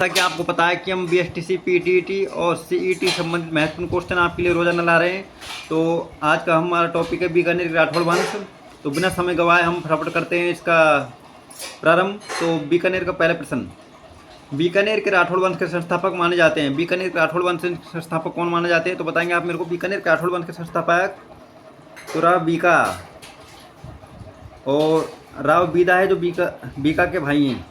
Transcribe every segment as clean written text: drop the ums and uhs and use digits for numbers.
जैसा कि आपको पता है कि हम बीएसटीसी, पीटीईटी और सीईटी संबंधित महत्वपूर्ण क्वेश्चन आपके लिए रोजाना ला रहे हैं। तो आज का हमारा टॉपिक है बीकानेर के राठौड़ वंश। तो बिना समय गवाए हम फटाफट करते हैं इसका प्रारंभ। तो बीकानेर का पहला प्रश्न, बीकानेर के राठौड़ वंश के संस्थापक माने जाते हैं। बीकानेर के राठौड़ वंश के संस्थापक कौन माने जाते हैं? तो बताएंगे आप मेरे को। बीकानेर के राठौड़ वंश के संस्थापक तो राव बीका और राव बीदा है, जो बीका के भाई हैं।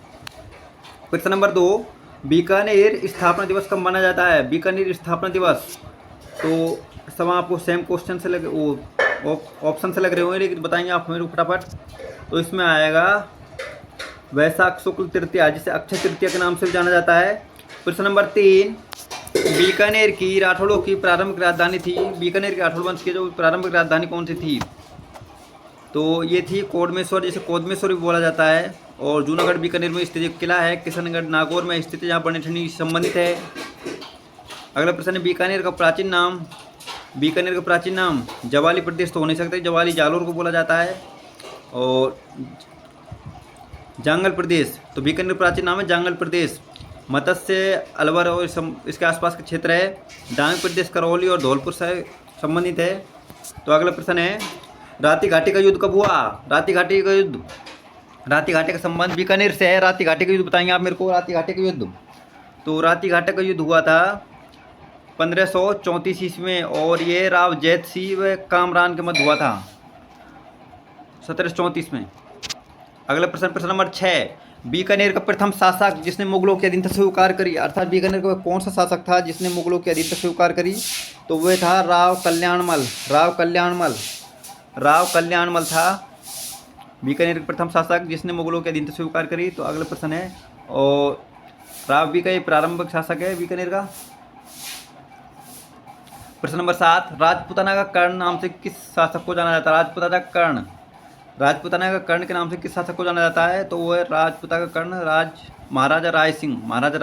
प्रश्न नंबर 2, बीकानेर स्थापना दिवस कब माना जाता है? बीकानेर स्थापना दिवस, तो सब आपको सेम क्वेश्चन से लगे, वो ऑप्शन से लग रहे होंगे, लेकिन बताएंगे आप मेरे को फटाफट। तो इसमें आएगा वैशाख शुक्ल तृतीया, जिसे अक्षय तृतीया के नाम से जाना जाता है। प्रश्न नंबर 3, बीकानेर की राठौड़ों की प्रारंभिक राजधानी थी। बीकानेर के राठौड़ वंश की जो प्रारंभिक राजधानी कौन सी थी? तो ये थी कोडमेश्वर, जिसे कोदमेश्वर भी बोला जाता है। और जूनागढ़ बीकानेर में स्थित एक किला है। किशनगढ़ नागौर में स्थित है, जहाँ बनेठनी संबंधित है। अगला प्रश्न है, बीकानेर का प्राचीन नाम। बीकानेर का प्राचीन नाम जवाली प्रदेश तो हो नहीं सकता, जवाली जालोर को बोला जाता है। और जांगल प्रदेश, तो बीकानेर प्राचीन नाम है जांगल प्रदेश। मत्स्य, अलवर और इसके आसपास का क्षेत्र है। डांग प्रदेश करौली और धौलपुर से संबंधित है। तो अगला प्रश्न है, राति घाटी का युद्ध कब हुआ? राति घाटी का युद्ध, राति घाटी का संबंध बीकानेर से है। राति घाटी का युद्ध बताएंगे आप मेरे को। राति घाटी का युद्ध, तो राति घाटी का युद्ध हुआ था 1534 ईस्वी में, और ये राव जैत सिंह व कामरान के मध्य हुआ था 1734 में। अगला प्रश्न नंबर 6, बीकानेर का प्रथम शासक जिसने मुगलों की अधीनता स्वीकार करी, अर्थात बीकानेर का कौन सा शासक था जिसने मुगलों की अधीनता स्वीकार करी? तो वह था राव कल्याणमल। राव कल्याणमल था बीकानेर के प्रथम शासक जिसने मुगलों की अधीनता स्वीकार करी। तो अगला प्रश्न है, और राव बी का ये प्रारंभिक शासक है बीकानेर का। प्रश्न नंबर 7, राजपूताना का कर्ण नाम से किस शासक को जाना जाता है? राजपूताना का कर्ण के नाम से किस शासक को जाना जाता है? तो वो है राजपूता का कर्ण महाराजा राय सिंह। महाराजा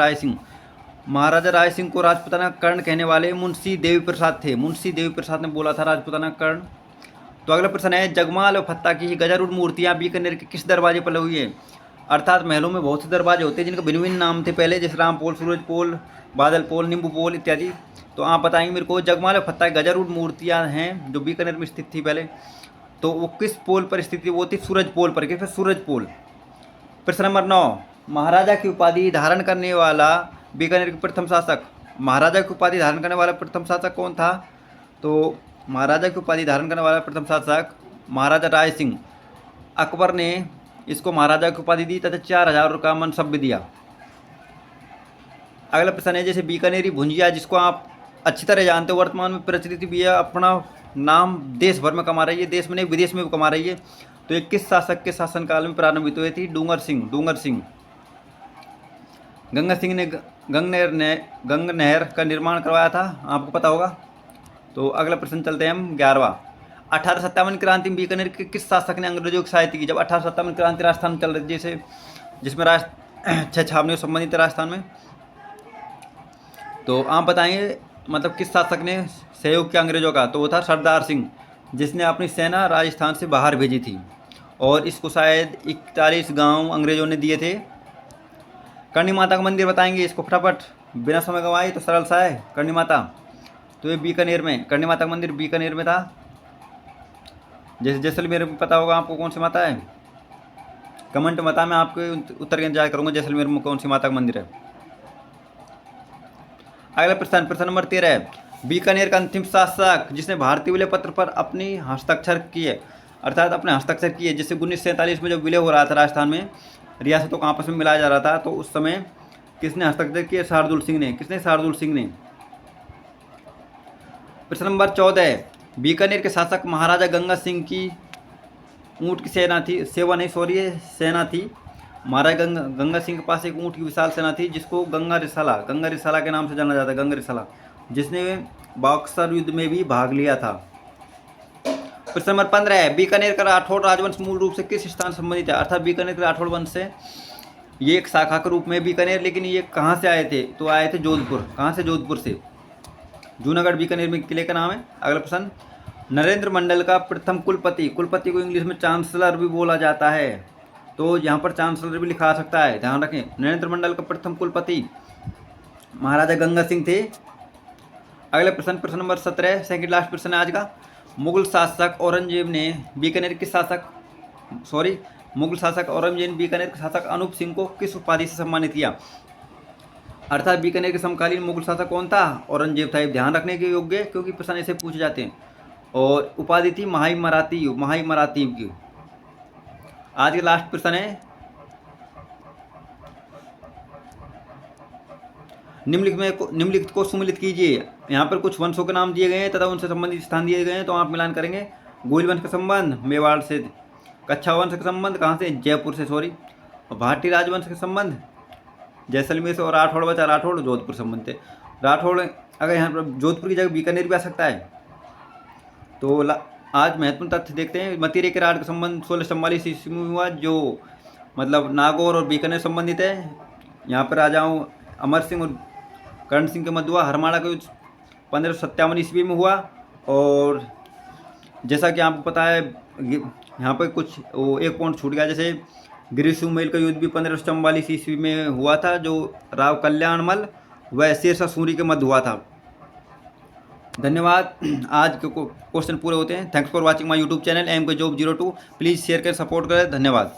राय सिंह को राजपूताना का कर्ण कहने वाले मुंशी देवी प्रसाद थे। मुंशी देवी प्रसाद ने बोला था राजपूताना का कर्ण। तो अगला प्रश्न है, जगमाल और फत्ता की गजारूढ़ मूर्तियाँ बीकानेर के किस दरवाजे पर लगी हुई है? अर्थात महलों में बहुत से दरवाजे होते हैं जिनके भिन्न भिन्न नाम थे पहले, जैसे रामपोल, सूरजपोल, बादलपोल, नींबूपोल इत्यादि। तो आप बताएंगे मेरे को, जगमाल और फत्ता की गजारूढ़ मूर्तियाँ हैं जो बीकानेर में स्थित थी पहले, तो वो किस पोल पर स्थित थी? वो थी सूरजपोल पर। किस? सूरजपोल। प्रश्न नंबर 9, महाराजा की उपाधि धारण करने वाला बीकानेर के प्रथम शासक। महाराजा की उपाधि धारण करने वाला प्रथम शासक कौन था? तो महाराजा की उपाधि धारण करने वाला प्रथम शासक महाराजा राय सिंह। अकबर ने इसको महाराजा की उपाधि दी तथा 4000 रुपये का मनसब भी दिया। अगला प्रश्न है, जैसे बीकानेरी भुंजिया, जिसको आप अच्छी तरह जानते हो, वर्तमान में प्रचलित भी है, अपना नाम देश भर में कमा रही है, देश में नहीं विदेश में भी कमा रही है। तो ये किस शासक के शासनकाल में प्रारंभित हुई थी? डूंगर सिंह। गंगा नहर का निर्माण करवाया था, आपको पता होगा। तो अगला प्रश्न चलते हैं हम 11वां, 1857 क्रांति में बीकानेर के किस शासक ने अंग्रेजों की सहायता की? जब 1857 क्रांति राजस्थान में चल रही थी, जिसमें छह छावनियों संबंधित राजस्थान में, तो आप बताएंगे मतलब किस शासक ने सहयोग किया अंग्रेजों का? तो वो था सरदार सिंह, जिसने अपनी सेना राजस्थान से बाहर भेजी थी, और इसको शायद 41 गांव अंग्रेजों ने दिए थे। करणी माता का मंदिर बताएंगे इसको फटाफट बिना समय गंवाए, तो सरल सा है करणी माता। तो ये बीकानेर में, करणी माता का मंदिर बीकानेर में था। जैसे जैसलमेर में पता होगा आपको कौन सी माता है? कमेंट में बता, मैं आपके उत्तर का इंतजार करूंगा जैसलमेर में कौन सी माता का मंदिर है। अगला प्रश्न नंबर 13, बीकानेर का अंतिम शासक जिसने भारतीय विलय पत्र पर अपनी हस्ताक्षर किए, अर्थात अपने हस्ताक्षर किए, जैसे 1947 में जब विलय हो रहा था राजस्थान में, रियासतों को आपस में मिलाया जा रहा था, तो उस समय किसने हस्ताक्षर किए? शार्दुल सिंह ने। किसने? शार्दुल सिंह ने। प्रश्न नंबर 14, बीकानेर के शासक महाराजा गंगा सिंह की ऊँट की सेना थी, सेना थी। महाराजा गंगा सिंह के पास एक ऊँट की विशाल सेना थी, जिसको गंगा रिसाला के नाम से जाना जाता है। गंगा रिसाला, जिसने बक्सर युद्ध में भी भाग लिया था। प्रश्न नंबर 15, बीकानेर का राठौड़ राजवंश मूल रूप से किस स्थान से संबंधित है? अर्थात बीकानेर के राठौड़ वंश से ये एक शाखा के रूप में बीकानेर, लेकिन ये कहाँ से आए थे? तो आए थे जोधपुर। कहाँ से? जोधपुर से। जूनागढ़ बीकानेर में किले का नाम है। अगला प्रश्न, नरेंद्र मंडल का प्रथम कुलपति को इंग्लिश में चांसलर भी बोला जाता है, तो यहाँ पर चांसलर भी लिखा आ सकता है, ध्यान रखें। नरेंद्र मंडल का प्रथम कुलपति महाराजा गंगा सिंह थे। अगला प्रश्न, प्रश्न नंबर 17, सेकंड लास्ट प्रश्न है आज का। मुगल शासक औरंगजेब ने बीकानेर के बीकानेर के शासक अनूप सिंह को किस उपाधि से सम्मानित किया? अर्थात बीकानेर के समकालीन मुगल शासक कौन था? औरंगजेब था। ध्यान रखने के योग्य, क्योंकि प्रश्न ऐसे पूछे जाते हैं। और उपाधि थी महाई मराठी की। आज के लास्ट प्रश्न है, निम्नलिखित को सुमिलित कीजिए। यहाँ पर कुछ वंशों के नाम दिए गए हैं तथा उनसे संबंधित स्थान दिए गए हैं, तो आप मिलान करेंगे। गोइल वंश का संबंध मेवाड़ से। कच्छा वंश का संबंध कहाँ से? जयपुर से, सॉरी। और भाटी राजवंश का संबंध जैसलमेर से। और राठौड़ बचा, राठौड़ जोधपुर संबंध थे। राठौड़ अगर यहाँ पर जोधपुर की जगह बीकानेर भी आ सकता है। तो आज महत्वपूर्ण तथ्य देखते हैं। मतीरे के राज का संबंध 1644 ईस्वी में हुआ, जो मतलब नागौर और बीकानेर संबंधित है। यहाँ पर राजाओं अमर सिंह और कर्ण सिंह के मध्य हुआ। हरमाड़ा का युद्ध 1557 ईस्वी में हुआ। और जैसा कि आपको पता है, यहाँ पर कुछ एक पॉइंट छूट गया, जैसे गिरिशुमेल का युद्ध भी 1544 ईस्वी में हुआ था, जो राव कल्याणमल व शेरशाह सूरी के मध्य हुआ था। धन्यवाद। आज के क्वेश्चन पूरे होते हैं। Thanks for watching my YouTube channel MK Job 02। Please share करें, सपोर्ट करें। धन्यवाद।